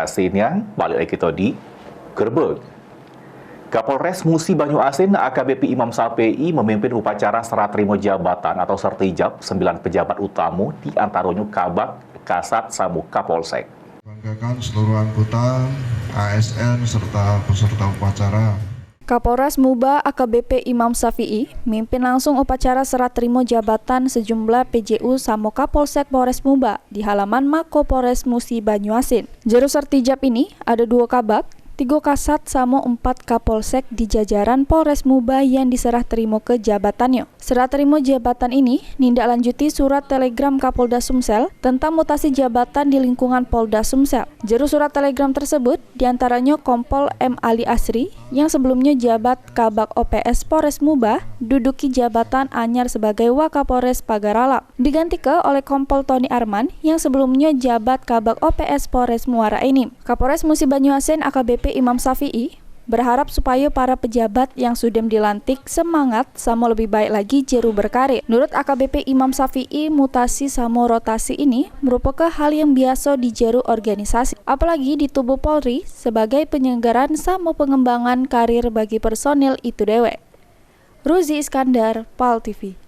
selengkasinya balik lagi di Gerbek. Kapolres Musi Banyuasin AKBP Imam Safei memimpin upacara serah terima jabatan atau sertijab 9 pejabat utama di antaranya Kabak, Kasat, Samu Kapolsek. Banggakan seluruh anggota, ASN serta peserta upacara. Kapolres Muba AKBP Imam Safei mimpin langsung upacara serah terima jabatan sejumlah PJU Samo Kapolsek Polres Muba di halaman Mako Polres Musi Banyuasin. Juru sertijab ini ada 2 kabak, 3 kasat sama 4 kapolsek di jajaran Polres Muba yang diserah terima ke jabatannya. Serah terima jabatan ini nindaklanjuti surat telegram Kapolda Sumsel tentang mutasi jabatan di lingkungan Polda Sumsel. Juru surat telegram tersebut diantaranya Kompol M. Ali Asri yang sebelumnya jabat Kabak OPS Polres Muba duduki jabatan anyar sebagai Wakapolres Pagarala. Digantikan oleh Kompol Tony Arman yang sebelumnya jabat Kabak OPS Polres Muara Enim. Kapolres Musi Banyuasin AKBP Imam Safei berharap supaya para pejabat yang sudah dilantik semangat sama lebih baik lagi jeru berkarir. Menurut AKBP Imam Safei, mutasi sama rotasi ini merupakan hal yang biasa di jeru organisasi, apalagi di tubuh Polri sebagai penyelenggaraan sama pengembangan karir bagi personil itu dewe. Ruzi Iskandar, PAL TV.